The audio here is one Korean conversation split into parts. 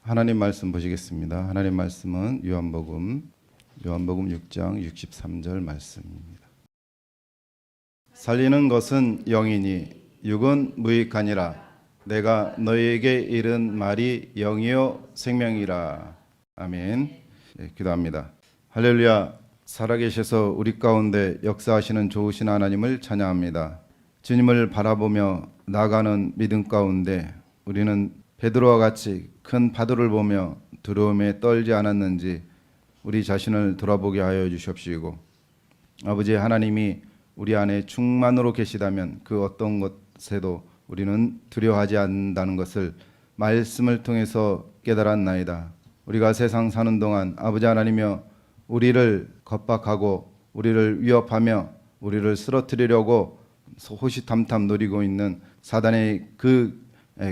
하나님 말씀 보시겠습니다. 하나님 말씀은 요한복음 6장 63절 말씀입니다. 살리는 것은 영이니 육은 무익하니라. 내가 너희에게 이른 말이 영이요 생명이라. 아멘. 네, 기도합니다. 할렐루야. 살아계셔서 우리 가운데 역사하시는 좋으신 하나님을 찬양합니다. 주님을 바라보며 나가는 믿음 가운데 우리는 베드로와 같이 큰 파도를 보며 두려움에 떨지 않았는지 우리 자신을 돌아보게 하여 주십시고, 아버지 하나님이 우리 안에 충만으로 계시다면 그 어떤 것에도 우리는 두려워하지 않는다는 것을 말씀을 통해서 깨달았나이다. 우리가 세상 사는 동안 아버지 하나님이여 우리를 겁박하고 우리를 위협하며 우리를 쓰러뜨리려고 호시탐탐 노리고 있는 사단의 그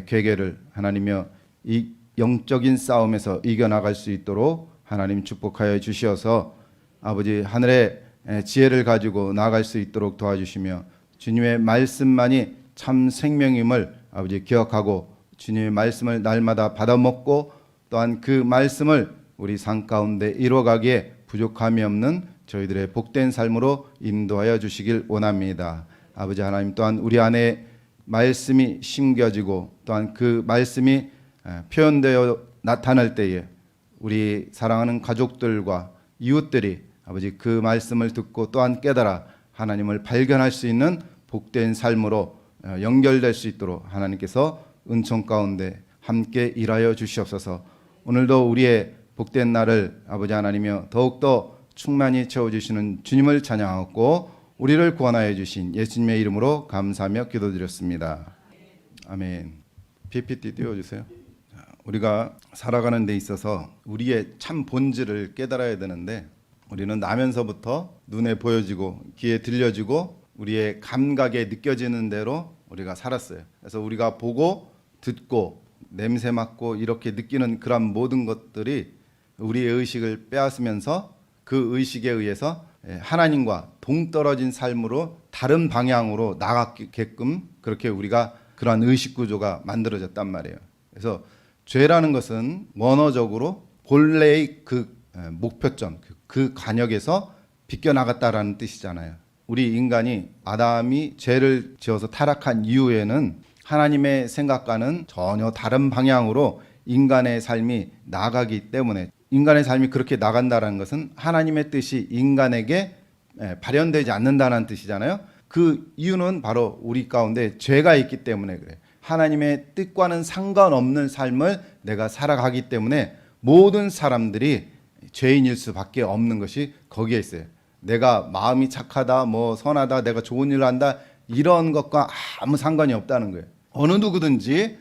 괴계를 하나님이여 이 영적인 싸움에서 이겨나갈 수 있도록 하나님 축복하여 주시어서 아버지 하늘의 지혜를 가지고 나아갈 수 있도록 도와주시며, 주님의 말씀만이 참 생명임을 아버지 기억하고 주님의 말씀을 날마다 받아먹고 또한 그 말씀을 우리 삶 가운데 이루어가기에 부족함이 없는 저희들의 복된 삶으로 인도하여 주시길 원합니다. 아버지 하나님, 또한 우리 안에 말씀이 심겨지고 또한 그 말씀이 표현되어 나타날 때에 우리 사랑하는 가족들과 이웃들이 아버지 그 말씀을 듣고 또한 깨달아 하나님을 발견할 수 있는 복된 삶으로 연결될 수 있도록 하나님께서 은총 가운데 함께 일하여 주시옵소서. 오늘도 우리의 복된 날을 아버지 하나님이여 더욱더 충만히 채워주시는 주님을 찬양하고 우리를 구원하여 주신 예수님의 이름으로 감사하며 기도드렸습니다. 아멘. PPT 띄워주세요. 우리가 살아가는 데 있어서 우리의 참 본질을 깨달아야 되는데, 우리는 나면서부터 눈에 보여지고 귀에 들려지고 우리의 감각에 느껴지는 대로 우리가 살았어요. 그래서 우리가 보고 듣고 냄새 맡고 이렇게 느끼는 그런 모든 것들이 우리의 의식을 빼앗으면서 그 의식에 의해서 하나님과 동떨어진 삶으로 다른 방향으로 나가게끔 그렇게 우리가 그러한 의식 구조가 만들어졌단 말이에요. 그래서 죄라는 것은 원어적으로 본래의 그 목표점, 그 관역에서 비껴나갔다라는 뜻이잖아요. 우리 인간이 아담이 죄를 지어서 타락한 이후에는 하나님의 생각과는 전혀 다른 방향으로 인간의 삶이 나가기 때문에, 인간의 삶이 그렇게 나간다는 것은 하나님의 뜻이 인간에게 발현되지 않는다는 뜻이잖아요. 그 이유는 바로 우리 가운데 죄가 있기 때문에 그래요. 하나님의 뜻과는 상관없는 삶을 내가 살아가기 때문에 모든 사람들이 죄인일 수밖에 없는 것이 거기에 있어요. 내가 마음이 착하다, 뭐 선하다, 내가 좋은 일을 한다, 이런 것과 아무 상관이 없다는 거예요. 어느 누구든지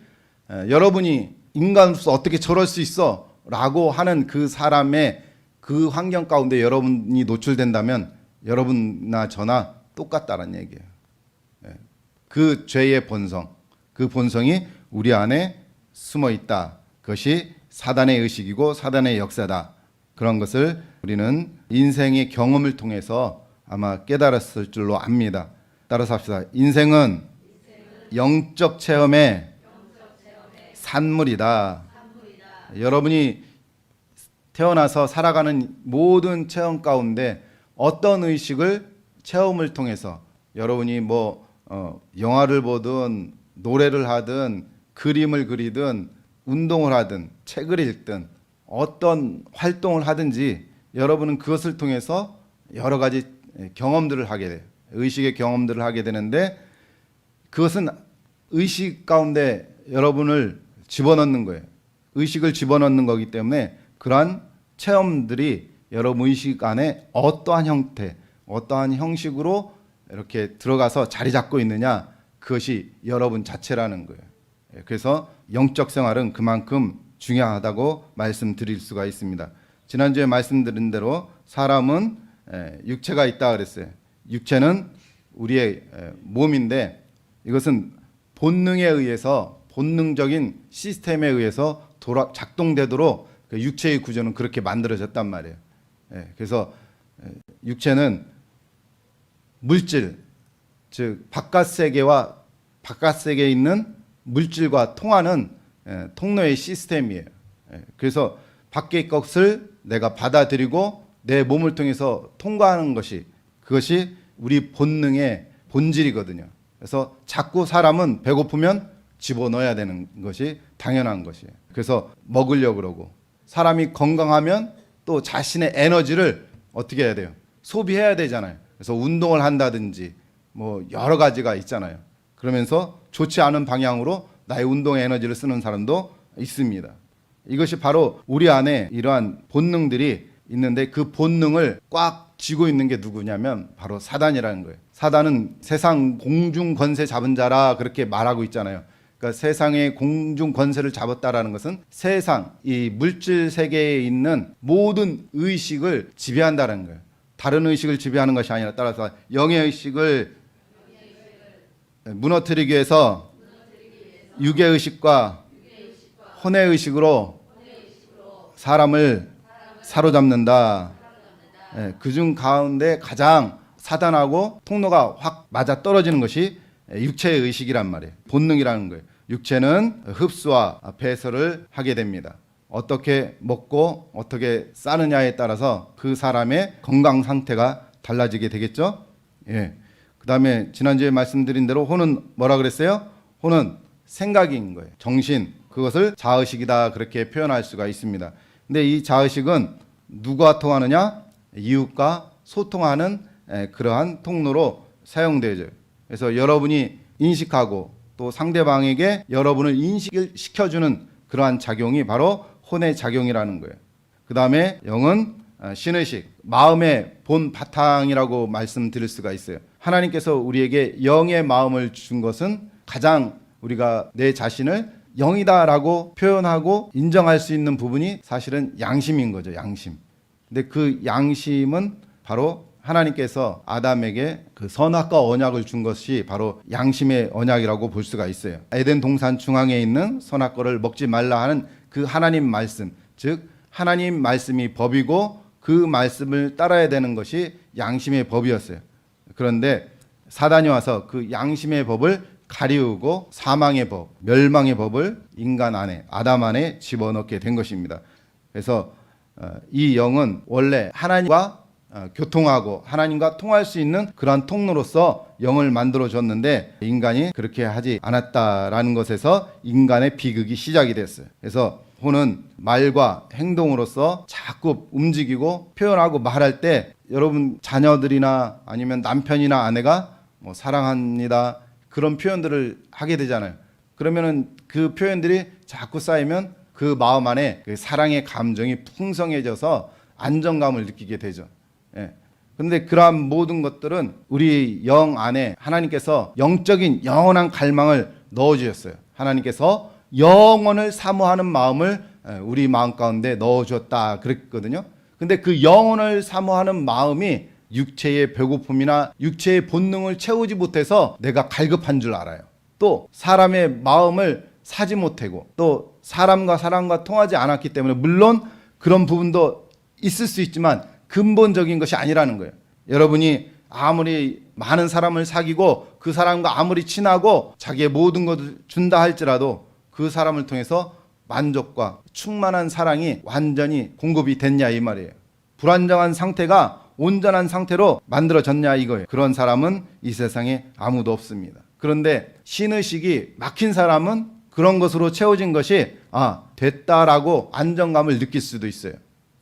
여러분이 인간으로서 어떻게 저럴 수 있어? 라고 하는 그 사람의 그 환경 가운데 여러분이 노출된다면 여러분나 저나 똑같다는 얘기예요. 그 죄의 본성, 그 본성이 우리 안에 숨어 있다. 그것이 사단의 의식이고 사단의 역사다. 그런 것을 우리는 인생의 경험을 통해서 아마 깨달았을 줄로 압니다. 따라서 합시다. 인생은 영적 체험의 산물이다. 여러분이 태어나서 살아가는 모든 체험 가운데 어떤 의식을 체험을 통해서 여러분이 영화를 보든 노래를 하든 그림을 그리든 운동을 하든 책을 읽든 어떤 활동을 하든지 여러분은 그것을 통해서 여러 가지 경험들을 하게 돼요. 의식의 경험들을 하게 되는데, 그것은 의식 가운데 여러분을 집어넣는 거예요. 의식을 집어넣는 거기 때문에 그러한 체험들이 여러분 의식 안에 어떠한 형태, 어떠한 형식으로 이렇게 들어가서 자리 잡고 있느냐, 그것이 여러분 자체라는 거예요. 그래서 영적 생활은 그만큼 중요하다고 말씀드릴 수가 있습니다. 지난주에 말씀드린 대로 사람은 육체가 있다 그랬어요. 육체는 우리의 몸인데 이것은 본능에 의해서, 본능적인 시스템에 의해서 작동되도록 그 육체의 구조는 그렇게 만들어졌단 말이에요. 그래서 육체는 물질, 즉 바깥 세계와 바깥 세계에 있는 물질과 통하는 통로의 시스템이에요. 그래서 밖의 것을 내가 받아들이고 내 몸을 통해서 통과하는 것이, 그것이 우리 본능의 본질이거든요. 그래서 자꾸 사람은 배고프면 집어넣어야 되는 것이 당연한 것이에요. 그래서 먹으려고 그러고, 사람이 건강하면 또 자신의 에너지를 어떻게 해야 돼요? 소비해야 되잖아요. 그래서 운동을 한다든지 뭐 여러 가지가 있잖아요. 그러면서 좋지 않은 방향으로 나의 운동의 에너지를 쓰는 사람도 있습니다. 이것이 바로 우리 안에 이러한 본능들이 있는데, 그 본능을 꽉 쥐고 있는 게 누구냐면 바로 사단이라는 거예요. 사단은 세상 공중 권세 잡은 자라 그렇게 말하고 있잖아요. 그러니까 세상의 공중 권세를 잡았다라는 것은 세상, 이 물질 세계에 있는 모든 의식을 지배한다는 거예요. 다른 의식을 지배하는 것이 아니라, 따라서 영의 의식을 무너뜨리기 위해서 육의 의식과 혼의 의식으로 사람을 사로잡는다. 그중 가운데 가장 사단하고 통로가 확 맞아 떨어지는 것이 육체의 의식이란 말이에요. 본능이라는 거예요. 육체는 흡수와 배설을 하게 됩니다. 어떻게 먹고 어떻게 싸느냐에 따라서 그 사람의 건강 상태가 달라지게 되겠죠. 그 다음에 지난주에 말씀드린 대로 혼은 뭐라 그랬어요? 혼은 생각인 거예요. 정신, 그것을 자의식이다 그렇게 표현할 수가 있습니다. 근데 이 자의식은 누가 통하느냐? 이웃과 소통하는 그러한 통로로 사용되죠. 그래서 여러분이 인식하고 또 상대방에게 여러분을 인식을 시켜주는 그러한 작용이 바로 혼의 작용이라는 거예요. 그 다음에 영은 신의식, 마음의 본 바탕이라고 말씀드릴 수가 있어요. 하나님께서 우리에게 영의 마음을 준 것은 가장 우리가 내 자신을 영이다라고 표현하고 인정할 수 있는 부분이 사실은 양심인 거죠. 양심. 근데 그 양심은 바로 하나님께서 아담에게 그 선악과 언약을 준 것이 바로 양심의 언약이라고 볼 수가 있어요. 에덴 동산 중앙에 있는 선악과를 먹지 말라 하는 그 하나님 말씀, 즉 하나님 말씀이 법이고 그 말씀을 따라야 되는 것이 양심의 법이었어요. 그런데 사단이 와서 그 양심의 법을 가리우고 사망의 법, 멸망의 법을 인간 안에, 아담 안에 집어넣게 된 것입니다. 그래서 이 영은 원래 하나님과 교통하고 하나님과 통할 수 있는 그러한 통로로서 영을 만들어줬는데, 인간이 그렇게 하지 않았다라는 것에서 인간의 비극이 시작이 됐어요. 그래서 혼은 말과 행동으로서 자꾸 움직이고 표현하고 말할 때, 여러분 자녀들이나 아니면 남편이나 아내가 뭐 사랑합니다 그런 표현들을 하게 되잖아요. 그러면은 그 표현들이 자꾸 쌓이면 그 마음 안에 그 사랑의 감정이 풍성해져서 안정감을 느끼게 되죠. 그런데 그러한 모든 것들은 우리 영 안에 하나님께서 영적인 영원한 갈망을 넣어주셨어요. 하나님께서 영원을 사모하는 마음을 우리 마음 가운데 넣어주었다 그랬거든요. 근데 그 영혼을 사모하는 마음이 육체의 배고픔이나 육체의 본능을 채우지 못해서 내가 갈급한 줄 알아요. 또 사람의 마음을 사지 못하고 또 사람과 사람과 통하지 않았기 때문에, 물론 그런 부분도 있을 수 있지만 근본적인 것이 아니라는 거예요. 여러분이 아무리 많은 사람을 사귀고 그 사람과 아무리 친하고 자기의 모든 것을 준다 할지라도 그 사람을 통해서 만족과 충만한 사랑이 완전히 공급이 됐냐 이 말이에요. 불안정한 상태가 온전한 상태로 만들어졌냐 이거예요. 그런 사람은 이 세상에 아무도 없습니다. 그런데 신의식이 막힌 사람은 그런 것으로 채워진 것이 됐다라고 안정감을 느낄 수도 있어요.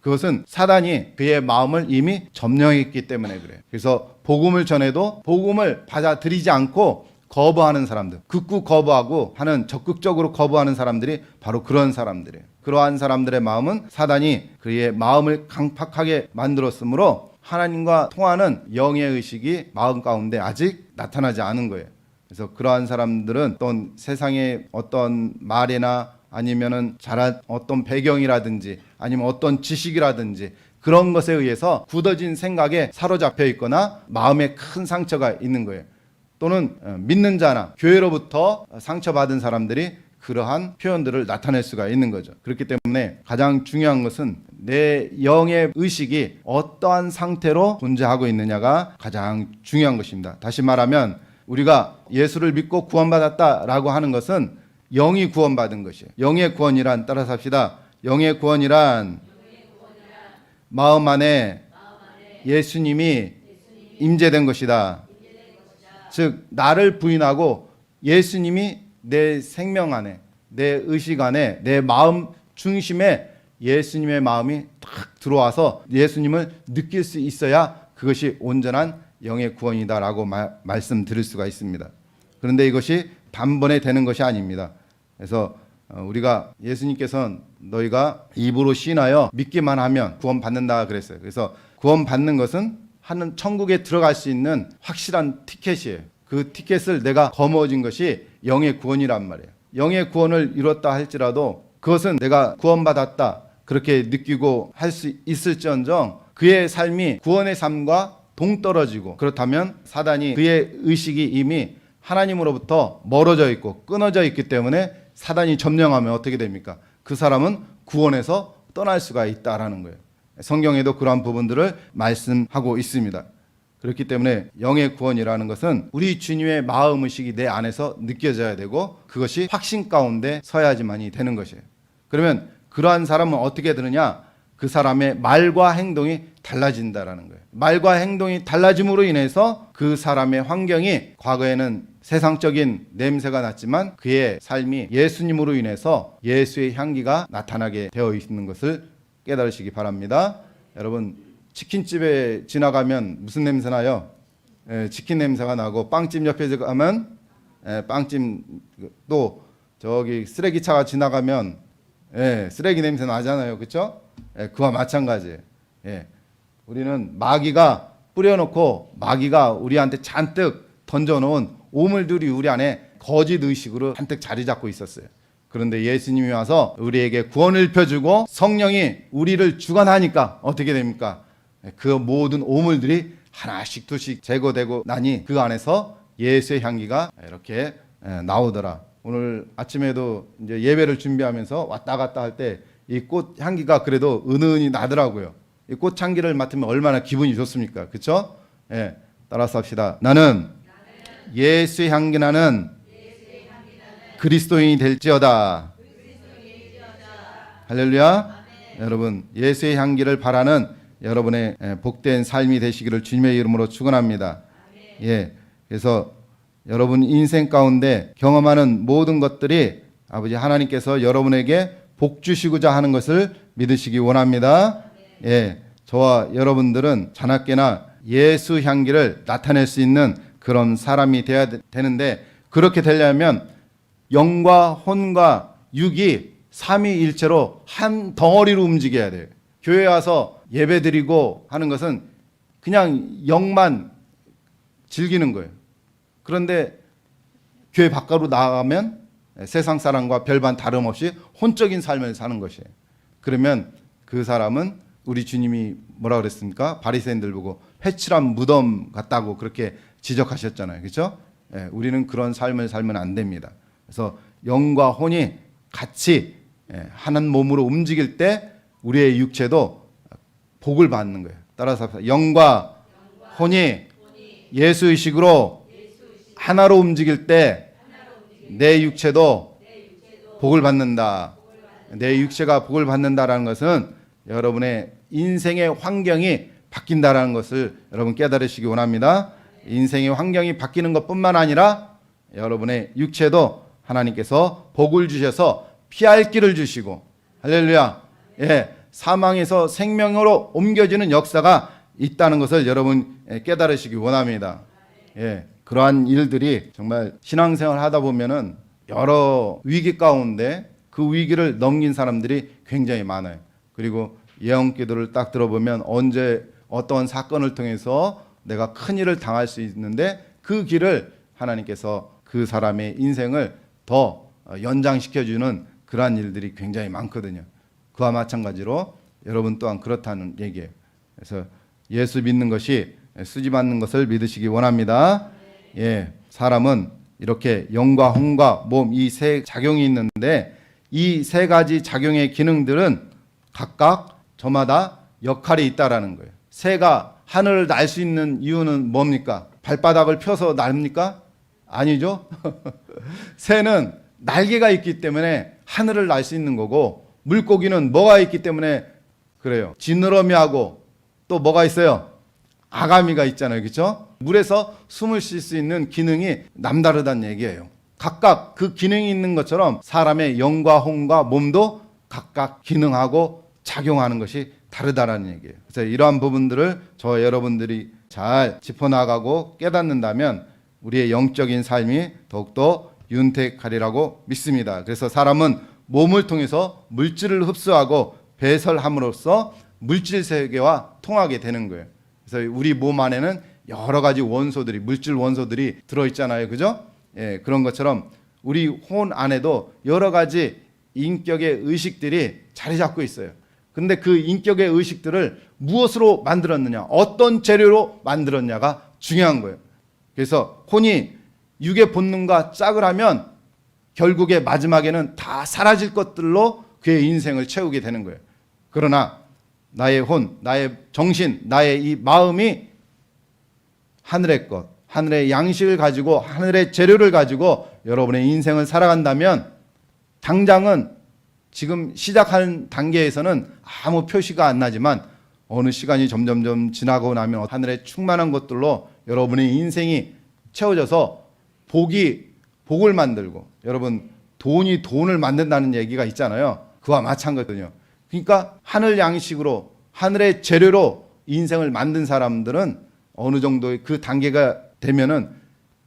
그것은 사단이 그의 마음을 이미 점령했기 때문에 그래요. 그래서 복음을 전해도 복음을 받아들이지 않고 거부하는 사람들, 극구 거부하고 하는, 적극적으로 거부하는 사람들이 바로 그런 사람들이에요. 그러한 사람들의 마음은 사단이 그의 마음을 강팍하게 만들었으므로 하나님과 통하는 영의 의식이 마음 가운데 아직 나타나지 않은 거예요. 그래서 그러한 사람들은 어떤 세상의 어떤 말이나 아니면은 자란 어떤 배경이라든지 아니면 어떤 지식이라든지 그런 것에 의해서 굳어진 생각에 사로잡혀 있거나 마음에 큰 상처가 있는 거예요. 또는 믿는 자나 교회로부터 상처받은 사람들이 그러한 표현들을 나타낼 수가 있는 거죠. 그렇기 때문에 가장 중요한 것은 내 영의 의식이 어떠한 상태로 존재하고 있느냐가 가장 중요한 것입니다. 다시 말하면 우리가 예수를 믿고 구원받았다라고 하는 것은 영이 구원받은 것이에요. 영의 구원이란, 따라서 합시다, 영의 구원이란 마음 안에 예수님이 임재된 것이다. 즉 나를 부인하고 예수님이 내 생명 안에, 내 의식 안에, 내 마음 중심에 예수님의 마음이 딱 들어와서 예수님을 느낄 수 있어야 그것이 온전한 영의 구원이다라고 말씀드릴 수가 있습니다. 그런데 이것이 단번에 되는 것이 아닙니다. 그래서 우리가 예수님께서는 너희가 입으로 시인하여 믿기만 하면 구원받는다 그랬어요. 그래서 구원받는 것은 하는 천국에 들어갈 수 있는 확실한 티켓이에요. 그 티켓을 내가 거머쥔 것이 영의 구원이란 말이에요. 영의 구원을 이뤘다 할지라도 그것은 내가 구원받았다 그렇게 느끼고 할 수 있을지언정 그의 삶이 구원의 삶과 동떨어지고 그렇다면 사단이 그의 의식이 이미 하나님으로부터 멀어져 있고 끊어져 있기 때문에 사단이 점령하면 어떻게 됩니까? 그 사람은 구원에서 떠날 수가 있다라는 거예요. 성경에도 그러한 부분들을 말씀하고 있습니다. 그렇기 때문에 영의 구원이라는 것은 우리 주님의 마음의식이 내 안에서 느껴져야 되고 그것이 확신 가운데 서야지만이 되는 것이에요. 그러면 그러한 사람은 어떻게 되느냐? 그 사람의 말과 행동이 달라진다라는 거예요. 말과 행동이 달라짐으로 인해서 그 사람의 환경이 과거에는 세상적인 냄새가 났지만 그의 삶이 예수님으로 인해서 예수의 향기가 나타나게 되어 있는 것을 깨달으시기 바랍니다. 여러분 치킨집에 지나가면 무슨 냄새 나요? 치킨 냄새가 나고 빵집 옆에 가면 빵집 또 저기 쓰레기차가 지나가면 쓰레기 냄새 나잖아요. 그렇죠? 그와 마찬가지예요. 우리는 마귀가 뿌려놓고 마귀가 우리한테 잔뜩 던져놓은 오물들이 우리 안에 거짓 의식으로 잔뜩 자리 잡고 있었어요. 그런데 예수님이 와서 우리에게 구원을 펴주고 성령이 우리를 주관하니까 어떻게 됩니까? 그 모든 오물들이 하나씩 두씩 제거되고 나니 그 안에서 예수의 향기가 이렇게 나오더라. 오늘 아침에도 이제 예배를 준비하면서 왔다 갔다 할 때 이 꽃 향기가 그래도 은은히 나더라고요. 이 꽃 향기를 맡으면 얼마나 기분이 좋습니까? 그렇죠? 따라서 합시다. 나는 예수의 향기 나는 그리스도인이 될지어다. 할렐루야. 여러분 예수의 향기를 바라는 여러분의 복된 삶이 되시기를 주님의 이름으로 축원합니다. 그래서 여러분 인생 가운데 경험하는 모든 것들이 아버지 하나님께서 여러분에게 복 주시고자 하는 것을 믿으시기 원합니다. 저와 여러분들은 자나깨나 예수 향기를 나타낼 수 있는 그런 사람이 되어야 되는데 그렇게 되려면 영과 혼과 육이 삼위일체로 한 덩어리로 움직여야 돼요. 교회 와서 예배드리고 하는 것은 그냥 영만 즐기는 거예요. 그런데 교회 밖으로 나가면 세상 사람과 별반 다름없이 혼적인 삶을 사는 것이에요. 그러면 그 사람은 우리 주님이 뭐라 그랬습니까? 바리새인들 보고 회칠한 무덤 같다고 그렇게 지적하셨잖아요. 그렇죠? 우리는 그런 삶을 살면 안 됩니다. 그래서 영과 혼이 같이 한 몸으로 움직일 때 우리의 육체도 복을 받는 거예요. 따라서 영과 혼이 예수의식으로 하나로 움직일 때 내 육체도 복을 받는다. 내 육체가 복을 받는다라는 것은 여러분의 인생의 환경이 바뀐다라는 것을 여러분 깨달으시기 원합니다. 인생의 환경이 바뀌는 것뿐만 아니라 여러분의 육체도 하나님께서 복을 주셔서 피할 길을 주시고 할렐루야. 사망에서 생명으로 옮겨지는 역사가 있다는 것을 여러분 깨달으시기 원합니다. 그러한 일들이 정말 신앙생활 하다 보면은 여러 위기 가운데 그 위기를 넘긴 사람들이 굉장히 많아요. 그리고 예언 기도를 딱 들어보면 언제 어떤 사건을 통해서 내가 큰 일을 당할 수 있는데 그 길을 하나님께서 그 사람의 인생을 더 연장시켜주는 그러한 일들이 굉장히 많거든요. 그와 마찬가지로 여러분 또한 그렇다는 얘기예요. 그래서 예수 믿는 것이 수지받는 것을 믿으시기 원합니다. 사람은 이렇게 영과 혼과 몸 이 세 작용이 있는데 이 세 가지 작용의 기능들은 각각 저마다 역할이 있다라는 거예요. 새가 하늘을 날 수 있는 이유는 뭡니까? 발바닥을 펴서 납니까? 아니죠. 새는 날개가 있기 때문에 하늘을 날 수 있는 거고 물고기는 뭐가 있기 때문에 그래요. 지느러미하고 또 뭐가 있어요? 아가미가 있잖아요. 그렇죠? 물에서 숨을 쉴 수 있는 기능이 남다르다는 얘기예요. 각각 그 기능이 있는 것처럼 사람의 영과 혼과 몸도 각각 기능하고 작용하는 것이 다르다라는 얘기예요. 그래서 이러한 부분들을 저와 여러분들이 잘 짚어나가고 깨닫는다면 우리의 영적인 삶이 더욱더 윤택하리라고 믿습니다. 그래서 사람은 몸을 통해서 물질을 흡수하고 배설함으로써 물질 세계와 통하게 되는 거예요. 그래서 우리 몸 안에는 여러 가지 원소들이, 물질 원소들이 들어있잖아요. 그죠? 예, 그런 것처럼 우리 혼 안에도 여러 가지 인격의 의식들이 자리 잡고 있어요. 근데 그 인격의 의식들을 무엇으로 만들었느냐, 어떤 재료로 만들었냐가 중요한 거예요. 그래서 혼이 육의 본능과 짝을 하면 결국에 마지막에는 다 사라질 것들로 그의 인생을 채우게 되는 거예요. 그러나 나의 혼, 나의 정신, 나의 이 마음이 하늘의 것, 하늘의 양식을 가지고 하늘의 재료를 가지고 여러분의 인생을 살아간다면 당장은 지금 시작한 단계에서는 아무 표시가 안 나지만 어느 시간이 점점점 지나고 나면 하늘의 충만한 것들로 여러분의 인생이 채워져서 복을 만들고, 여러분 돈이 돈을 만든다는 얘기가 있잖아요. 그와 마찬가지거든요. 그러니까 하늘 양식으로 하늘의 재료로 인생을 만든 사람들은 어느 정도의 그 단계가 되면은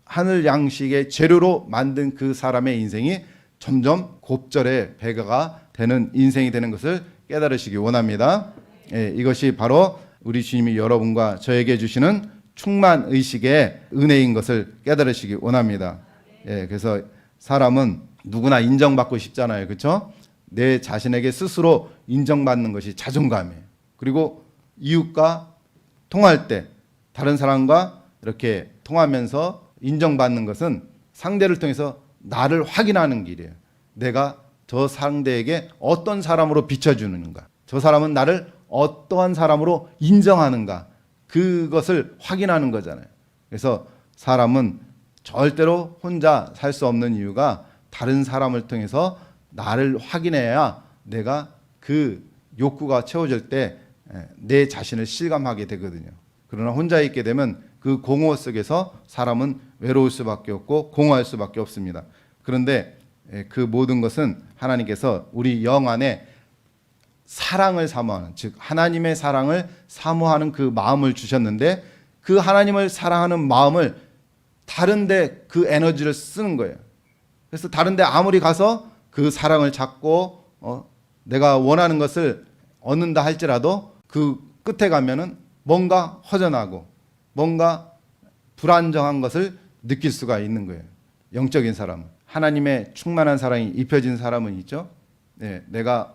하늘 양식의 재료로 만든 그 사람의 인생이 점점 곱절의 배가가 되는 인생이 되는 것을 깨달으시기 원합니다. 예, 이것이 바로 우리 주님이 여러분과 저에게 주시는 충만 의식의 은혜인 것을 깨달으시기 원합니다. 예, 그래서 사람은 누구나 인정받고 싶잖아요. 그렇죠? 내 자신에게 스스로 인정받는 것이 자존감이에요. 그리고 이웃과 통할 때 다른 사람과 이렇게 통하면서 인정받는 것은 상대를 통해서 나를 확인하는 길이에요. 내가 저 상대에게 어떤 사람으로 비춰주는가, 저 사람은 나를 어떠한 사람으로 인정하는가, 그것을 확인하는 거잖아요. 그래서 사람은 절대로 혼자 살 수 없는 이유가 다른 사람을 통해서 나를 확인해야 내가 그 욕구가 채워질 때 내 자신을 실감하게 되거든요. 그러나 혼자 있게 되면 그 공허 속에서 사람은 외로울 수밖에 없고 공허할 수밖에 없습니다. 그런데 그 모든 것은 하나님께서 우리 영 안에 사랑을 사모하는, 즉 하나님의 사랑을 사모하는 그 마음을 주셨는데 그 하나님을 사랑하는 마음을 다른데 그 에너지를 쓰는 거예요. 그래서 다른데 아무리 가서 그 사랑을 찾고 내가 원하는 것을 얻는다 할지라도 그 끝에 가면은 뭔가 허전하고 뭔가 불안정한 것을 느낄 수가 있는 거예요. 영적인 사람은. 하나님의 충만한 사랑이 입혀진 사람은 있죠. 네, 내가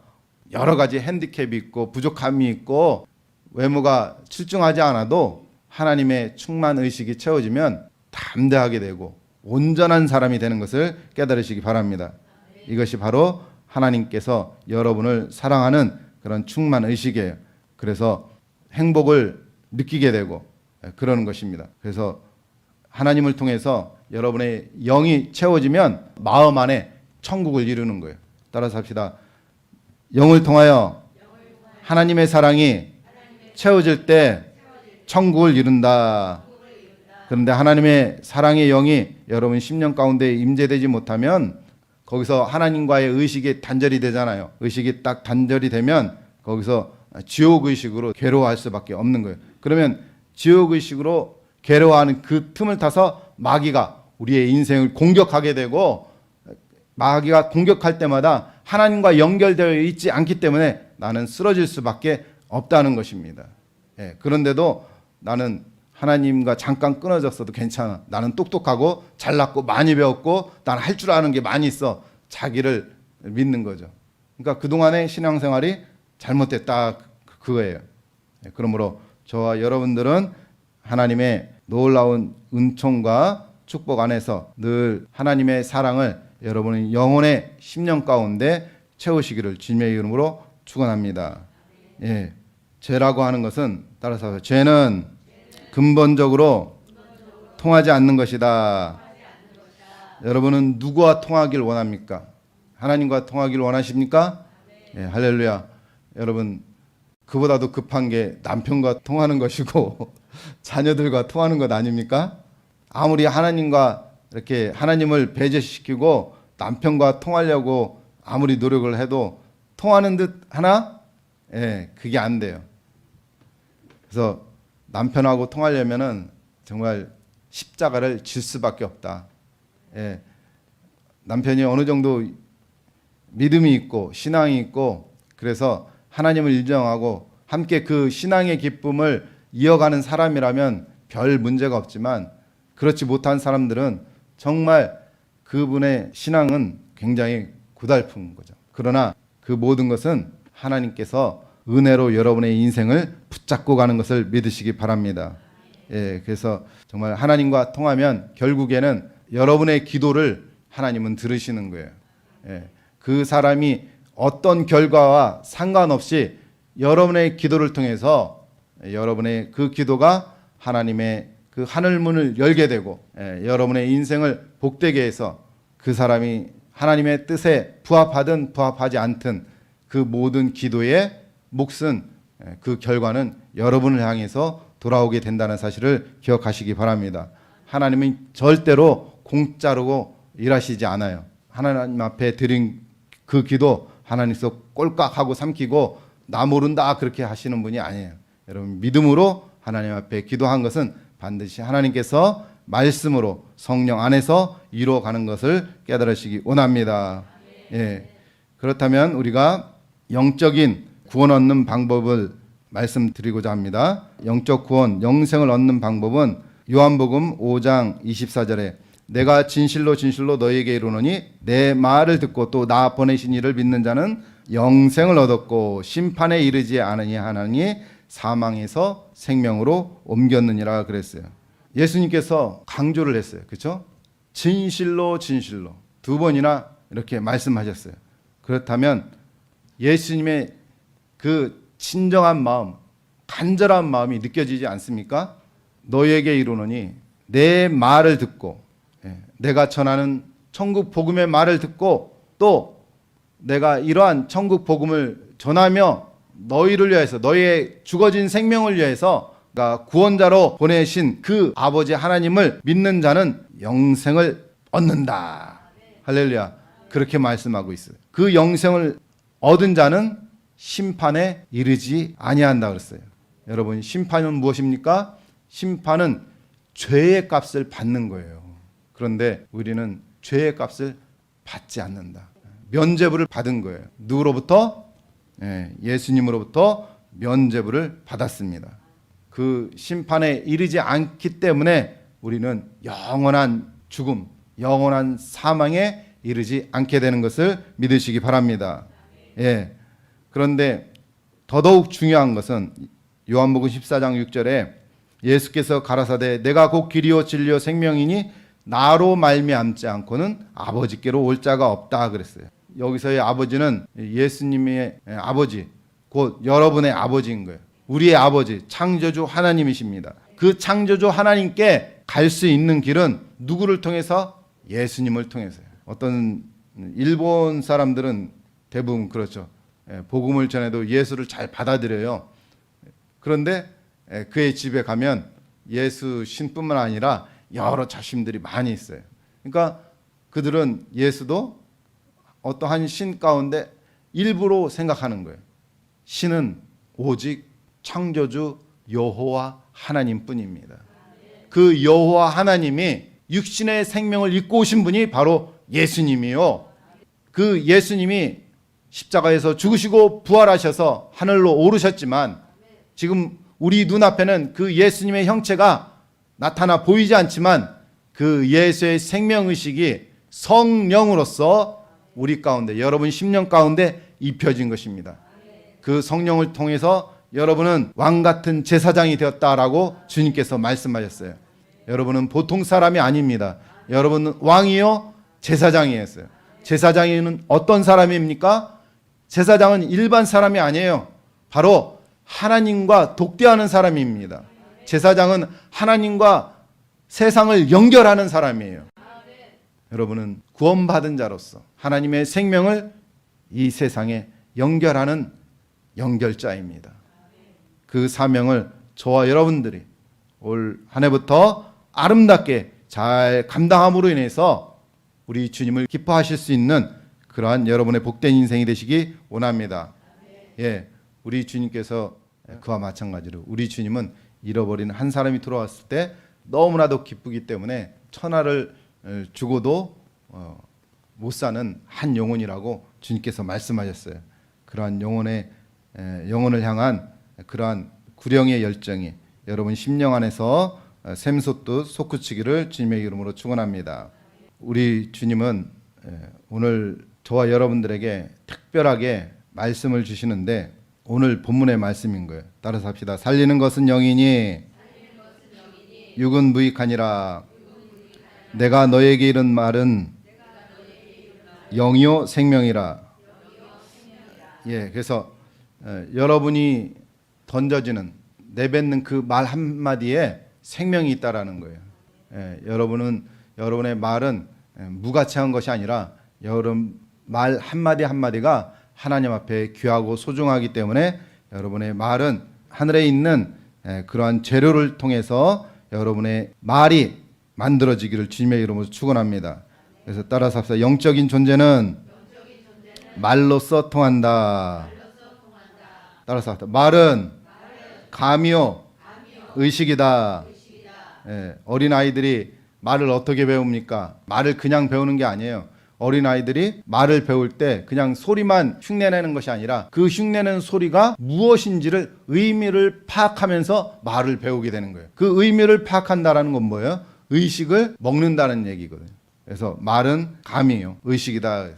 여러 가지 핸디캡이 있고 부족함이 있고 외모가 출중하지 않아도 하나님의 충만 의식이 채워지면 담대하게 되고 온전한 사람이 되는 것을 깨달으시기 바랍니다. 이것이 바로 하나님께서 여러분을 사랑하는 그런 충만 의식이에요. 그래서 행복을 느끼게 되고 그러는 것입니다. 그래서 하나님을 통해서 여러분의 영이 채워지면 마음 안에 천국을 이루는 거예요. 따라서 합시다. 영을 통하여 하나님의 사랑이 채워질 때 천국을 이룬다. 그런데 하나님의 사랑의 영이 여러분 심령 가운데 임재되지 못하면 거기서 하나님과의 의식이 단절이 되잖아요. 의식이 딱 단절이 되면 거기서 지옥의식으로 괴로워할 수밖에 없는 거예요. 그러면 지옥의식으로 괴로워하는 그 틈을 타서 마귀가 우리의 인생을 공격하게 되고 마귀가 공격할 때마다 하나님과 연결되어 있지 않기 때문에 나는 쓰러질 수밖에 없다는 것입니다. 예, 그런데도 나는 하나님과 잠깐 끊어졌어도 괜찮아. 나는 똑똑하고 잘났고 많이 배웠고 나는 할 줄 아는 게 많이 있어. 자기를 믿는 거죠. 그러니까 그동안의 신앙생활이 잘못됐다 그거예요. 예, 그러므로 저와 여러분들은 하나님의 놀라운 은총과 축복 안에서 늘 하나님의 사랑을 여러분의 영혼의 심령 가운데 채우시기를 주님의 이름으로 축원합니다. 예, 죄라고 하는 것은 따라서 죄는 근본적으로 통하지 않는 것이다. 여러분은 누구와 통하길 원합니까? 하나님과 통하길 원하십니까? 예, 할렐루야. 여러분, 그보다도 급한 게 남편과 통하는 것이고 자녀들과 통하는 것 아닙니까? 아무리 하나님과 이렇게 하나님을 배제시키고 남편과 통하려고 아무리 노력을 해도 통하는 듯 하나? 예, 그게 안 돼요. 그래서 남편하고 통하려면은 정말 십자가를 질 수밖에 없다. 예, 남편이 어느 정도 믿음이 있고 신앙이 있고 그래서 하나님을 인정하고 함께 그 신앙의 기쁨을 이어가는 사람이라면 별 문제가 없지만 그렇지 못한 사람들은 정말 그분의 신앙은 굉장히 고달픈 거죠. 그러나 그 모든 것은 하나님께서 은혜로 여러분의 인생을 붙잡고 가는 것을 믿으시기 바랍니다. 예, 그래서 정말 하나님과 통하면 결국에는 여러분의 기도를 하나님은 들으시는 거예요. 예, 그 사람이 어떤 결과와 상관없이 여러분의 기도를 통해서 여러분의 그 기도가 하나님의 그 하늘문을 열게 되고 여러분의 인생을 복되게 해서 그 사람이 하나님의 뜻에 부합하든 부합하지 않든 그 모든 기도의 몫은 그 결과는 여러분을 향해서 돌아오게 된다는 사실을 기억하시기 바랍니다. 하나님은 절대로 공짜로 일하시지 않아요. 하나님 앞에 드린 그 기도 하나님께서 꼴깍하고 삼키고 나 모른다 그렇게 하시는 분이 아니에요. 여러분 믿음으로 하나님 앞에 기도한 것은 반드시 하나님께서 말씀으로 성령 안에서 이루어가는 것을 깨달으시기 원합니다. 예. 그렇다면 우리가 영적인 구원 얻는 방법을 말씀드리고자 합니다. 영적 구원, 영생을 얻는 방법은 요한복음 5장 24절에 내가 진실로 진실로 너희에게 이르노니 내 말을 듣고 또 나 보내신 이를 믿는 자는 영생을 얻었고 심판에 이르지 않으니 하나니 사망에서 생명으로 옮겼느니라 그랬어요. 예수님께서 강조를 했어요. 그렇죠? 진실로 진실로 두 번이나 이렇게 말씀하셨어요. 그렇다면 예수님의 그 진정한 마음, 간절한 마음이 느껴지지 않습니까? 너희에게 이르노니 내 말을 듣고 내가 전하는 천국 복음의 말을 듣고 또 내가 이러한 천국 복음을 전하며 너희를 위해서 너희의 죽어진 생명을 위해서 구원자로 보내신 그 아버지 하나님을 믿는 자는 영생을 얻는다. 할렐루야. 그렇게 말씀하고 있어요. 그 영생을 얻은 자는 심판에 이르지 아니한다 그랬어요. 여러분 심판은 무엇입니까? 심판은 죄의 값을 받는 거예요. 그런데 우리는 죄의 값을 받지 않는다. 면죄부를 받은 거예요. 누구로부터? 예수님으로부터 면죄부를 받았습니다. 그 심판에 이르지 않기 때문에 우리는 영원한 죽음, 영원한 사망에 이르지 않게 되는 것을 믿으시기 바랍니다. 예. 그런데 더더욱 중요한 것은 요한복음 14장 6절에 예수께서 가라사대 내가 곧 길이요 진리요 생명이니 나로 말미암지 않고는 아버지께로 올 자가 없다 그랬어요. 여기서의 아버지는 예수님의 아버지, 곧 여러분의 아버지인 거예요. 우리의 아버지, 창조주 하나님이십니다. 그 창조주 하나님께 갈 수 있는 길은 누구를 통해서? 예수님을 통해서요. 어떤 일본 사람들은 대부분 그렇죠. 복음을 전해도 예수를 잘 받아들여요. 그런데 그의 집에 가면 예수 신뿐만 아니라 여러 자신들이 많이 있어요. 그러니까 그들은 예수도 어떠한 신 가운데 일부로 생각하는 거예요. 신은 오직 창조주 여호와 하나님뿐입니다. 그 여호와 하나님이 육신의 생명을 입고 오신 분이 바로 예수님이요. 그 예수님이 십자가에서 죽으시고 부활하셔서 하늘로 오르셨지만 지금 우리 눈앞에는 그 예수님의 형체가 나타나 보이지 않지만 그 예수의 생명의식이 성령으로서 우리 가운데 여러분 심령 가운데 입혀진 것입니다. 그 성령을 통해서 여러분은 왕같은 제사장이 되었다라고 주님께서 말씀하셨어요. 여러분은 보통 사람이 아닙니다. 여러분은 왕이요 제사장이었어요. 제사장은 어떤 사람입니까? 제사장은 일반 사람이 아니에요. 바로 하나님과 독대하는 사람입니다. 제사장은 하나님과 세상을 연결하는 사람이에요. 여러분은 구원받은 자로서 하나님의 생명을 이 세상에 연결하는 연결자입니다. 그 사명을 저와 여러분들이 올 한 해부터 아름답게 잘 감당함으로 인해서 우리 주님을 기뻐하실 수 있는 그러한 여러분의 복된 인생이 되시기 원합니다. 예, 우리 주님께서 그와 마찬가지로 우리 주님은 잃어버린 한 사람이 돌아왔을 때 너무나도 기쁘기 때문에 천하를 주고도 못 사는 한 영혼이라고 주님께서 말씀하셨어요. 그러한 영혼을 향한 그러한 구령의 열정이 여러분 심령 안에서 샘솟듯 솟구치기를 주님의 이름으로 축원합니다. 우리 주님은 오늘 저와 여러분들에게 특별하게 말씀을 주시는데 오늘 본문의 말씀인 거예요. 따라서 합시다. 살리는 것은 영이니 육은 무익하니라. 내가 너에게 이른 말은 영이요 생명이라. 예, 그래서 여러분이 던져지는 내뱉는 그 말 한마디에 생명이 있다라는 거예요. 여러분의 말은 무가치한 것이 아니라 여러분 말 한마디 한마디가 하나님 앞에 귀하고 소중하기 때문에 여러분의 말은 하늘에 있는 그러한 재료를 통해서 여러분의 말이 만들어지기를 주님의 이름으로 축원합니다. 그래서 따라서 합시다. 영적인 존재는 말로써 통한다. 따라서 합시다. 말은 감이요 의식이다. 어린아이들이 말을 어떻게 배웁니까? 말을 그냥 배우는 게 아니에요. 어린아이들이 말을 배울 때 그냥 소리만 흉내내는 것이 아니라 그 흉내내는 소리가 무엇인지를 의미를 파악하면서 말을 배우게 되는 거예요. 그 의미를 파악한다는 건 뭐예요? 의식을 먹는다는 얘기거든요. 그래서 말은 감이에요. 의식이다.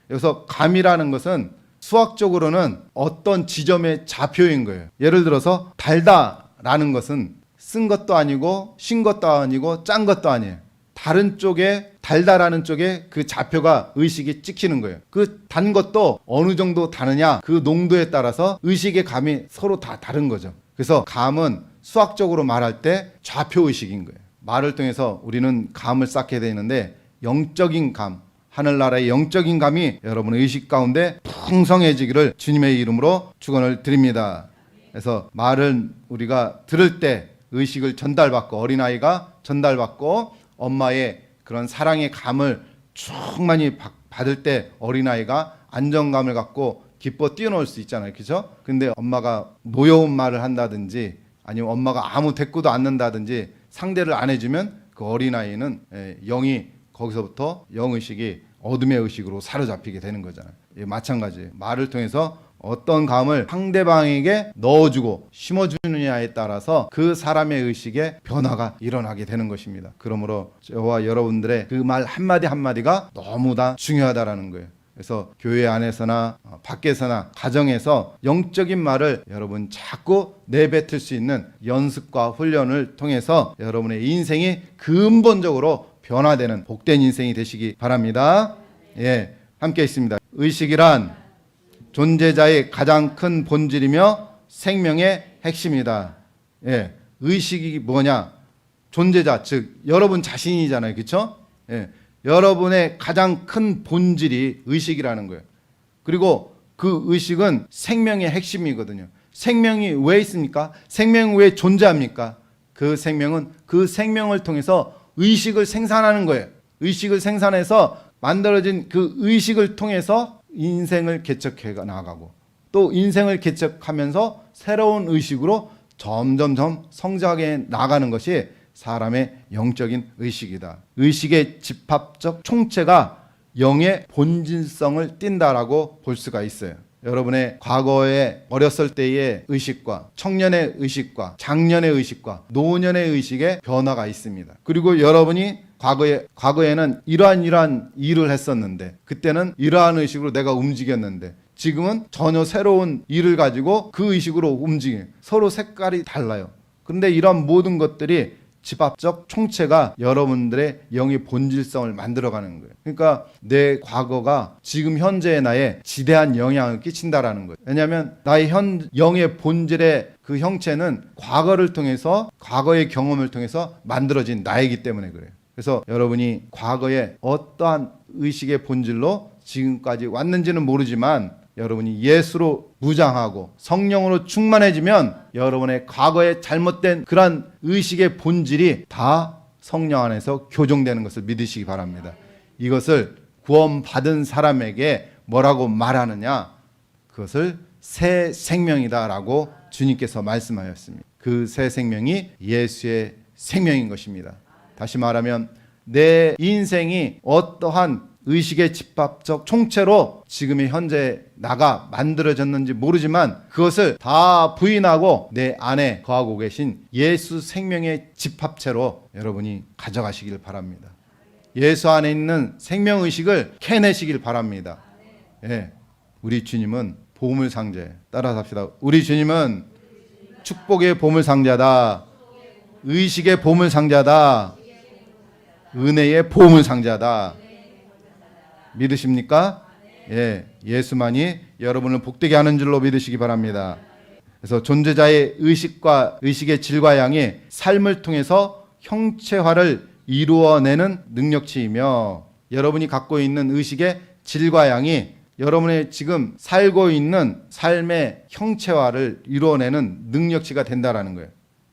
그래서 감이라는 것은 수학적으로는 어떤 지점의 좌표인 거예요. 예를 들어서 달다라는 것은 쓴 것도 아니고 신 것도 아니고 짠 것도 아니에요. 다른 쪽에 달다라는 쪽에 그 좌표가 의식이 찍히는 거예요. 그 단 것도 어느 정도 다느냐 그 농도에 따라서 의식의 감이 서로 다 다른 거죠. 그래서 감은 수학적으로 말할 때 좌표 의식인 거예요. 말을 통해서 우리는 감을 쌓게 되는데 영적인 감, 하늘나라의 영적인 감이 여러분의 의식 가운데 풍성해지기를 주님의 이름으로 축원을 드립니다. 그래서 말은 우리가 들을 때 의식을 전달받고 어린아이가 전달받고 엄마의 그런 사랑의 감을 충만히 받을 때 어린아이가 안정감을 갖고 기뻐 뛰어놀 수 있잖아요. 그렇죠? 근데 엄마가 노여운 말을 한다든지 아니면 엄마가 아무 대꾸도 않는다든지 상대를 안 해주면 그 어린아이는 영이 거기서부터 영의식이 어둠의 의식으로 사로잡히게 되는 거잖아요. 마찬가지예요. 말을 통해서 어떤 감을 상대방에게 넣어주고 심어주느냐에 따라서 그 사람의 의식에 변화가 일어나게 되는 것입니다. 그러므로 저와 여러분들의 그 말 한마디 한마디가 너무나 중요하다라는 거예요. 그래서 교회 안에서나 밖에서나 가정에서 영적인 말을 여러분 자꾸 내뱉을 수 있는 연습과 훈련을 통해서 여러분의 인생이 근본적으로 변화되는 복된 인생이 되시기 바랍니다. 예, 함께 있습니다. 의식이란 존재자의 가장 큰 본질이며 생명의 핵심이다. 예, 의식이 뭐냐? 존재자, 즉 여러분 자신이잖아요. 그렇죠? 예, 여러분의 가장 큰 본질이 의식이라는 거예요. 그리고 그 의식은 생명의 핵심이거든요. 생명이 왜 있습니까? 생명이 왜 존재합니까? 그 생명은 그 생명을 통해서 의식을 생산하는 거예요. 의식을 생산해서 만들어진 그 의식을 통해서 인생을 개척해 나가고 또 인생을 개척하면서 새로운 의식으로 점점점 성장해 나가는 것이 사람의 영적인 의식이다. 의식의 집합적 총체가 영의 본질성을 띈다라고 볼 수가 있어요. 여러분의 과거에 어렸을 때의 의식과 청년의 의식과 장년의 의식과 노년의 의식의 변화가 있습니다. 그리고 여러분이 과거에는 이러한 일을 했었는데 그때는 이러한 의식으로 내가 움직였는데 지금은 전혀 새로운 일을 가지고 그 의식으로 움직여요. 서로 색깔이 달라요. 그런데 이런 모든 것들이 집합적 총체가 여러분들의 영의 본질성을 만들어가는 거예요. 그러니까 내 과거가 지금 현재의 나에 지대한 영향을 끼친다라는 거예요. 왜냐하면 나의 영의 본질의 그 형체는 과거를 통해서 과거의 경험을 통해서 만들어진 나이기 때문에 그래요. 그래서 여러분이 과거에 어떠한 의식의 본질로 지금까지 왔는지는 모르지만 여러분이 예수로 무장하고 성령으로 충만해지면 여러분의 과거에 잘못된 그러한 의식의 본질이 다 성령 안에서 교정되는 것을 믿으시기 바랍니다. 이것을 구원받은 사람에게 뭐라고 말하느냐? 그것을 새 생명이다라고 주님께서 말씀하셨습니다. 그 새 생명이 예수의 생명인 것입니다. 다시 말하면 내 인생이 어떠한 의식의 집합적 총체로 지금의 현재 나가 만들어졌는지 모르지만 그것을 다 부인하고 내 안에 거하고 계신 예수 생명의 집합체로 여러분이 가져가시길 바랍니다. 예수 안에 있는 생명의식을 캐내시길 바랍니다. 예, 우리 주님은 보물상자예요. 따라서 합시다. 우리 주님은 축복의 보물상자다. 의식의 보물상자다. 은혜의 보물상자다. 믿으십니까? 예, 예수만이 여러분을 복되게 하는 줄로 믿으시기 바랍니다. 그래서 존재자의 의식과 의식의 질과 양이 삶을 통해서 형체화를 이루어내는 능력치이며 여러분이 갖고 있는 의식의 질과 양이 여러분의 지금 살고 있는 삶의 형체화를 이루어내는 능력치가 된다라는 거예요.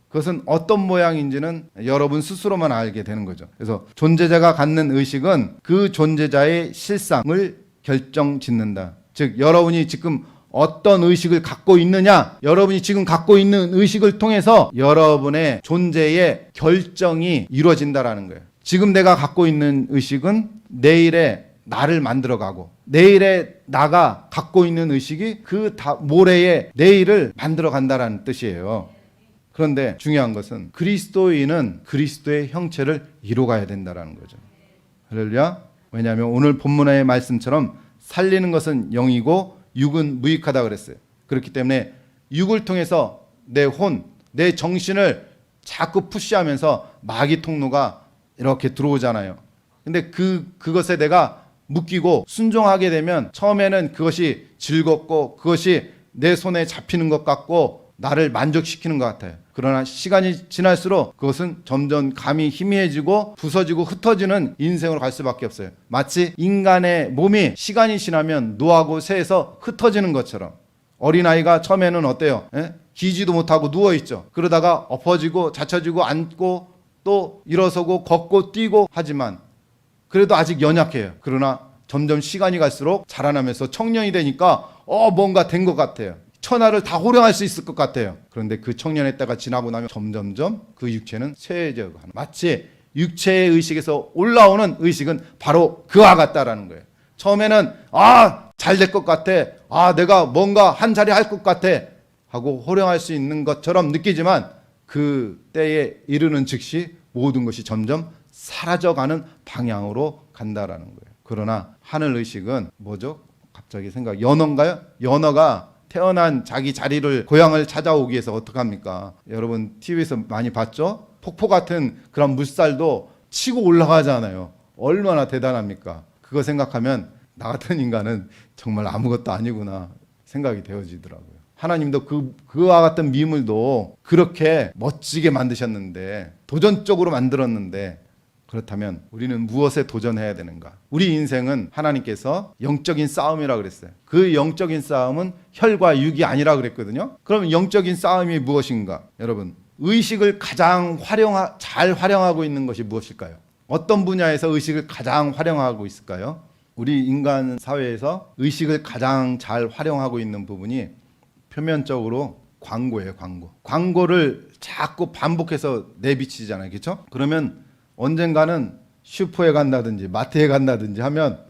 그것은 어떤 모양인지는 여러분 스스로만 알게 되는 거죠. 그래서 존재자가 갖는 의식은 그 존재자의 실상을 결정짓는다. 즉 여러분이 지금 어떤 의식을 갖고 있느냐, 여러분이 지금 갖고 있는 의식을 통해서 여러분의 존재의 결정이 이루어진다라는 거예요. 지금 내가 갖고 있는 의식은 내일의 나를 만들어가고 내일의 나가 갖고 있는 의식이 그 모레의 내일을 만들어간다라는 뜻이에요. 그런데 중요한 것은 그리스도인은 그리스도의 형체를 이루어가야 된다는 거죠. 할렐루야. 왜냐하면 오늘 본문의 말씀처럼 살리는 것은 영이고 육은 무익하다 그랬어요. 그렇기 때문에 육을 통해서 내 혼, 내 정신을 자꾸 푸시하면서 마귀 통로가 이렇게 들어오잖아요. 근데 그것에 내가 묶이고 순종하게 되면 처음에는 그것이 즐겁고 그것이 내 손에 잡히는 것 같고 나를 만족시키는 것 같아요. 그러나 시간이 지날수록 그것은 점점 감이 희미해지고 부서지고 흩어지는 인생으로 갈 수밖에 없어요. 마치 인간의 몸이 시간이 지나면 노하고 새해서 흩어지는 것처럼 어린아이가 처음에는 어때요? 기지도 못하고 누워있죠. 그러다가 엎어지고 자쳐지고 앉고 또 일어서고 걷고 뛰고 하지만 그래도 아직 연약해요. 그러나 점점 시간이 갈수록 자라나면서 청년이 되니까 뭔가 된 것 같아요. 천하를 다 호령할 수 있을 것 같아요. 그런데 그 청년의 때가 지나고 나면 점점점 그 육체는 쇠해져 가는, 마치 육체의 의식에서 올라오는 의식은 바로 그와 같다라는 거예요. 처음에는 잘 될 것 같아, 내가 뭔가 한 자리 할 것 같아 하고 호령할 수 있는 것처럼 느끼지만 그 때에 이르는 즉시 모든 것이 점점 사라져가는 방향으로 간다라는 거예요. 그러나 하늘 의식은 뭐죠? 갑자기 연어인가요? 연어가 태어난 자기 자리를 고향을 찾아오기 위해서 어떡합니까? 여러분 TV에서 많이 봤죠? 폭포 같은 그런 물살도 치고 올라가잖아요. 얼마나 대단합니까? 그거 생각하면 나 같은 인간은 정말 아무것도 아니구나 생각이 되어지더라고요. 하나님도 그와 같은 미물도 그렇게 멋지게 만드셨는데, 도전적으로 만들었는데, 그렇다면 우리는 무엇에 도전해야 되는가? 우리 인생은 하나님께서 영적인 싸움이라 그랬어요. 그 영적인 싸움은 혈과 육이 아니라 그랬거든요. 그럼 영적인 싸움이 무엇인가? 여러분, 의식을 가장 잘 활용하고 있는 것이 무엇일까요? 어떤 분야에서 의식을 가장 활용하고 있을까요? 우리 인간 사회에서 의식을 가장 잘 활용하고 있는 부분이 표면적으로 광고예요. 광고를 자꾸 반복해서 내비치잖아요. 그렇죠? 그러면 언젠가는 슈퍼에 간다든지 마트에 간다든지 하면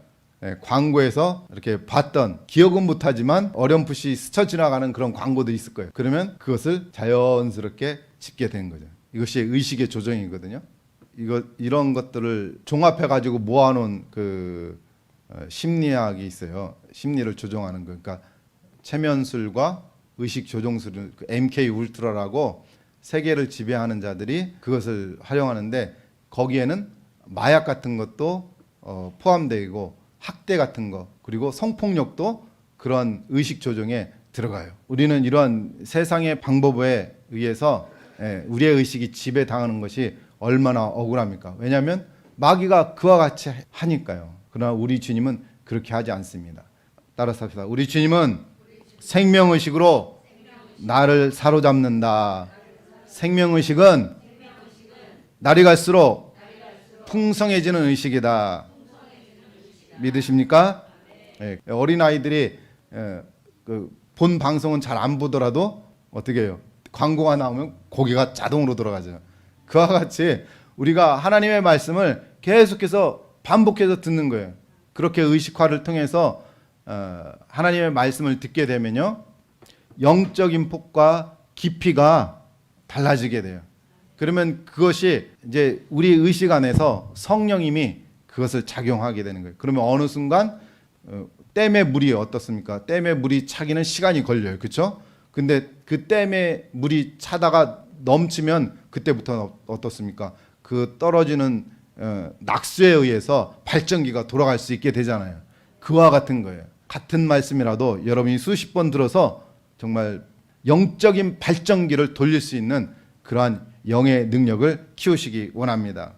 광고에서 이렇게 봤던, 기억은 못하지만 어렴풋이 스쳐 지나가는 그런 광고들이 있을 거예요. 그러면 그것을 자연스럽게 집게 된 거죠. 이것이 의식의 조정이거든요. 이런 것들을 종합해가지고 모아놓은 심리학이 있어요. 심리를 조정하는 거. 그러니까 체면술과 의식 조정술을 MK 울트라라고 세계를 지배하는 자들이 그것을 활용하는데, 거기에는 마약 같은 것도 포함되어 있고 학대 같은 거, 그리고 성폭력도 그런 의식 조정에 들어가요. 우리는 이러한 세상의 방법에 의해서 우리의 의식이 지배당하는 것이 얼마나 억울합니까? 왜냐하면 마귀가 그와 같이 하니까요. 그러나 우리 주님은 그렇게 하지 않습니다. 따라서 합시다. 우리 주님은 생명의식으로 나를 사로잡는다. 생명의식은 날이 갈수록 풍성해지는 의식이다. 믿으십니까? 예, 어린아이들이 본 방송은 잘 안 보더라도 어떻게 해요? 광고가 나오면 고개가 자동으로 돌아가죠. 그와 같이 우리가 하나님의 말씀을 계속해서 반복해서 듣는 거예요. 그렇게 의식화를 통해서 하나님의 말씀을 듣게 되면요, 영적인 폭과 깊이가 달라지게 돼요. 그러면 그것이 이제 우리 의식 안에서 성령님이 그것을 작용하게 되는 거예요. 그러면 어느 순간 댐의 물이 어떻습니까? 댐의 물이 차기는 시간이 걸려요. 그렇죠? 근데 그 댐의 물이 차다가 넘치면 그때부터 어떻습니까? 그 떨어지는 낙수에 의해서 발전기가 돌아갈 수 있게 되잖아요. 그와 같은 거예요. 같은 말씀이라도 여러분이 수십 번 들어서 정말 영적인 발전기를 돌릴 수 있는 그러한 영의 능력을 키우시기 원합니다.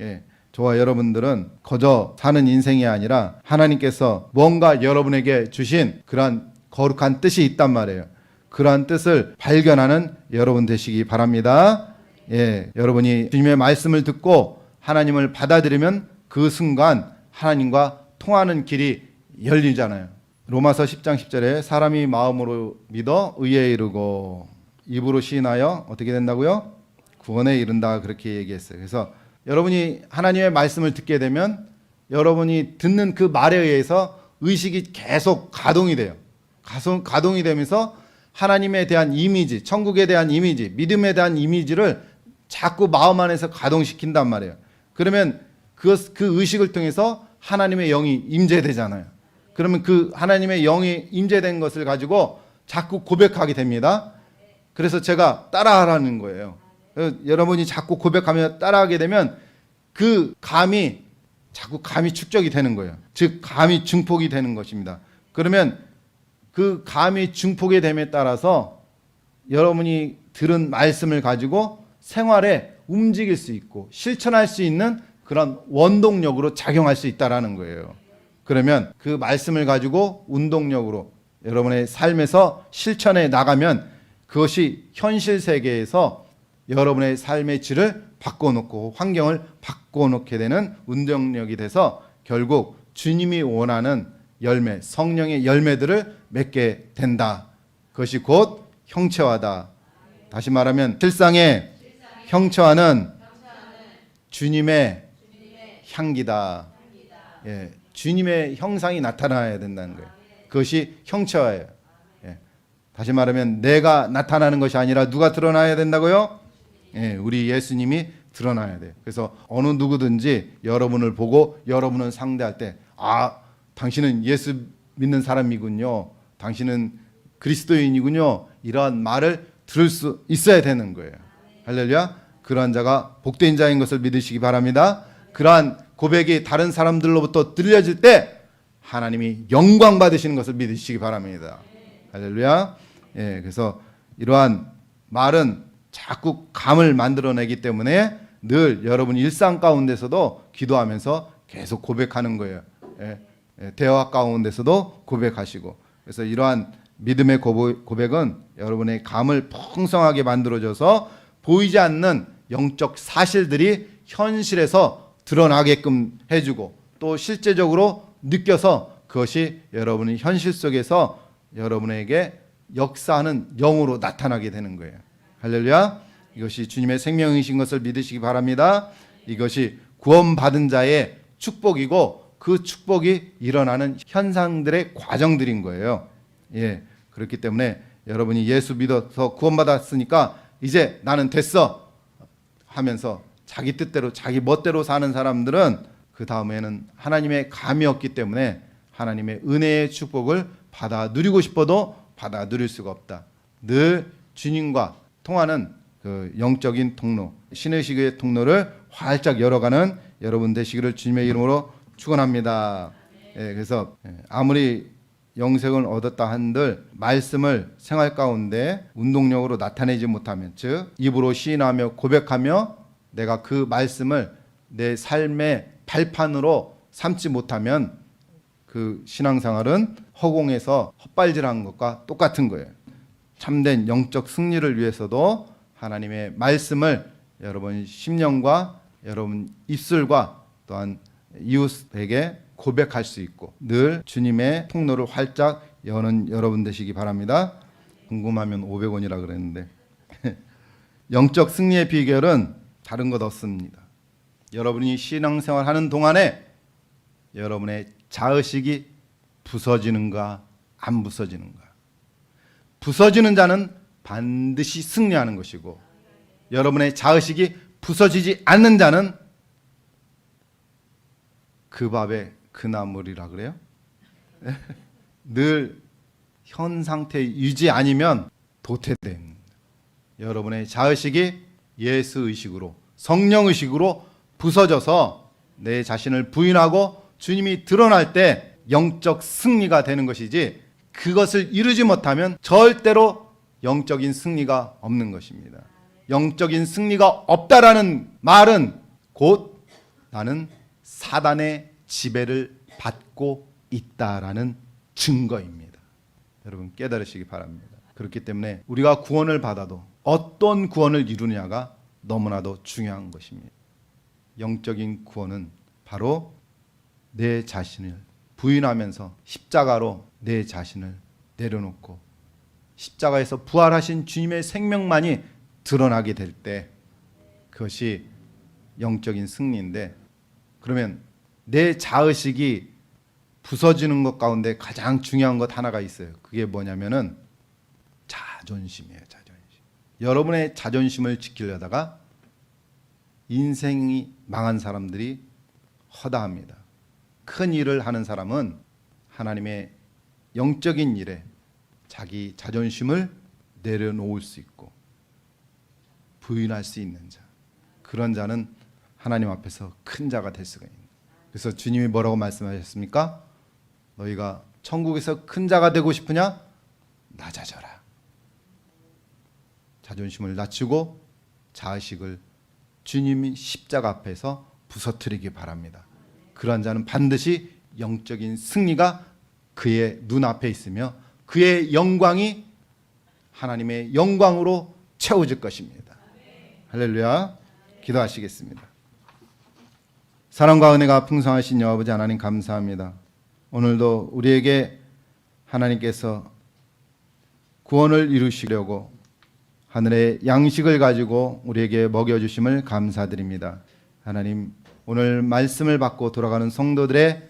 예, 저와 여러분들은 거저 사는 인생이 아니라 하나님께서 뭔가 여러분에게 주신 그러한 거룩한 뜻이 있단 말이에요. 그러한 뜻을 발견하는 여러분 되시기 바랍니다. 예, 여러분이 주님의 말씀을 듣고 하나님을 받아들이면 그 순간 하나님과 통하는 길이 열리잖아요. 로마서 10장 10절에 사람이 마음으로 믿어 의에 이르고 입으로 시인하여 어떻게 된다고요? 구원에 이른다, 그렇게 얘기했어요. 그래서 여러분이 하나님의 말씀을 듣게 되면 여러분이 듣는 그 말에 의해서 의식이 계속 가동이 돼요. 가동이 되면서 하나님에 대한 이미지, 천국에 대한 이미지, 믿음에 대한 이미지를 자꾸 마음 안에서 가동시킨단 말이에요. 그러면 그 의식을 통해서 하나님의 영이 임재되잖아요. 그러면 그 하나님의 영이 임재된 것을 가지고 자꾸 고백하게 됩니다. 그래서 제가 따라하라는 거예요. 여러분이 자꾸 고백하며 따라하게 되면 그 감이 자꾸 감이 축적이 되는 거예요. 즉 감이 증폭이 되는 것입니다. 그러면 그 감이 증폭이 됨에 따라서 여러분이 들은 말씀을 가지고 생활에 움직일 수 있고 실천할 수 있는 그런 원동력으로 작용할 수 있다라는 거예요. 그러면 그 말씀을 가지고 운동력으로 여러분의 삶에서 실천해 나가면 그것이 현실 세계에서 여러분의 삶의 질을 바꿔놓고 환경을 바꿔놓게 되는 운동력이 돼서 결국 주님이 원하는 열매, 성령의 열매들을 맺게 된다. 그것이 곧 형체화다. 다시 말하면 실상의 형체화는 주님의 향기다. 예, 주님의 형상이 나타나야 된다는 거예요. 그것이 형체화예요. 예, 다시 말하면 내가 나타나는 것이 아니라 누가 드러나야 된다고요? 예, 우리 예수님이 드러나야 돼요. 그래서 어느 누구든지 여러분을 보고 여러분을 상대할 때, 아, 당신은 예수 믿는 사람이군요. 당신은 그리스도인이군요. 이러한 말을 들을 수 있어야 되는 거예요. 할렐루야. 그러한 자가 복된 자인 것을 믿으시기 바랍니다. 그러한 고백이 다른 사람들로부터 들려질 때 하나님이 영광 받으시는 것을 믿으시기 바랍니다. 할렐루야. 예, 그래서 이러한 말은 자꾸 감을 만들어내기 때문에 늘 여러분 일상 가운데서도 기도하면서 계속 고백하는 거예요. 예, 대화 가운데서도 고백하시고, 그래서 이러한 믿음의 고백은 여러분의 감을 풍성하게 만들어줘서 보이지 않는 영적 사실들이 현실에서 드러나게끔 해주고 또 실제적으로 느껴서 그것이 여러분의 현실 속에서 여러분에게 역사하는 영으로 나타나게 되는 거예요. 할렐루야. 이것이 주님의 생명이신 것을 믿으시기 바랍니다. 이것이 구원받은 자의 축복이고 그 축복이 일어나는 현상들의 과정들인 거예요. 예, 그렇기 때문에 여러분이 예수 믿어서 구원받았으니까 이제 나는 됐어 하면서 자기 뜻대로 자기 멋대로 사는 사람들은 그 다음에는 하나님의 감이 없기 때문에 하나님의 은혜의 축복을 받아 누리고 싶어도 받아 누릴 수가 없다. 늘 주님과 통하는 그 영적인 통로, 신의식의 통로를 활짝 열어가는 여러분 되시기를 주님의 이름으로 축원합니다. 예, 그래서 아무리 영생을 얻었다 한들 말씀을 생활 가운데 운동력으로 나타내지 못하면, 즉 입으로 시인하며 고백하며 내가 그 말씀을 내 삶의 발판으로 삼지 못하면 그 신앙생활은 허공에서 헛발질하는 것과 똑같은 거예요. 참된 영적 승리를 위해서도 하나님의 말씀을 여러분 심령과 여러분 입술과 또한 이웃에게 고백할 수 있고 늘 주님의 통로를 활짝 여는 여러분 되시기 바랍니다. 궁금하면 500원이라 그랬는데 영적 승리의 비결은 다른 것 없습니다. 여러분이 신앙생활 하는 동안에 여러분의 자의식이 부서지는가 안 부서지는가. 부서지는 자는 반드시 승리하는 것이고 여러분의 자의식이 부서지지 않는 자는 그 밥에 그 나물이라 그래요. 늘 현 상태 유지 아니면 도태된 여러분의 자의식이 예수의식으로 성령의식으로 부서져서 내 자신을 부인하고 주님이 드러날 때 영적 승리가 되는 것이지 그것을 이루지 못하면 절대로 영적인 승리가 없는 것입니다. 영적인 승리가 없다라는 말은 곧 나는 사단의 지배를 받고 있다라는 증거입니다. 여러분 깨달으시기 바랍니다. 그렇기 때문에 우리가 구원을 받아도 어떤 구원을 이루느냐가 너무나도 중요한 것입니다. 영적인 구원은 바로 내 자신을 부인하면서 십자가로 내 자신을 내려놓고 십자가에서 부활하신 주님의 생명만이 드러나게 될 때 그것이 영적인 승리인데, 그러면 내 자의식이 부서지는 것 가운데 가장 중요한 것 하나가 있어요. 그게 뭐냐면은 자존심이에요. 자존심. 여러분의 자존심을 지키려다가 인생이 망한 사람들이 허다합니다. 큰 일을 하는 사람은 하나님의 영적인 일에 자기 자존심을 내려놓을 수 있고 부인할 수 있는 자, 그런 자는 하나님 앞에서 큰 자가 될 수가 있는. 그래서 주님이 뭐라고 말씀하셨습니까? 너희가 천국에서 큰 자가 되고 싶으냐? 낮아져라. 자존심을 낮추고 자의식을 주님이 십자가 앞에서 부서뜨리기 바랍니다. 그러한 자는 반드시 영적인 승리가 그의 눈앞에 있으며 그의 영광이 하나님의 영광으로 채워질 것입니다. 할렐루야. 기도하시겠습니다. 사랑과 은혜가 풍성하신 여호와아버지 하나님 감사합니다. 오늘도 우리에게 하나님께서 구원을 이루시려고 하늘의 양식을 가지고 우리에게 먹여주심을 감사드립니다. 하나님, 오늘 말씀을 받고 돌아가는 성도들의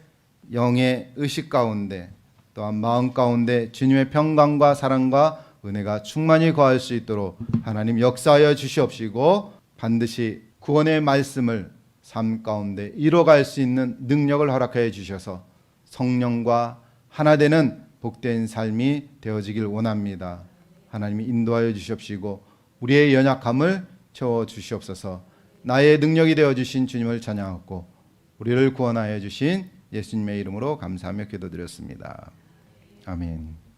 영의 의식 가운데 또한 마음 가운데 주님의 평강과 사랑과 은혜가 충만히 거할 수 있도록 하나님 역사하여 주시옵시고 반드시 구원의 말씀을 삶 가운데 이뤄갈 수 있는 능력을 허락하여 주셔서 성령과 하나 되는 복된 삶이 되어지길 원합니다. 하나님이 인도하여 주시옵시고 우리의 연약함을 채워 주시옵소서. 나의 능력이 되어 주신 주님을 찬양하고 우리를 구원하여 주신 예수님의 이름으로 감사하며 기도드렸습니다. 아멘.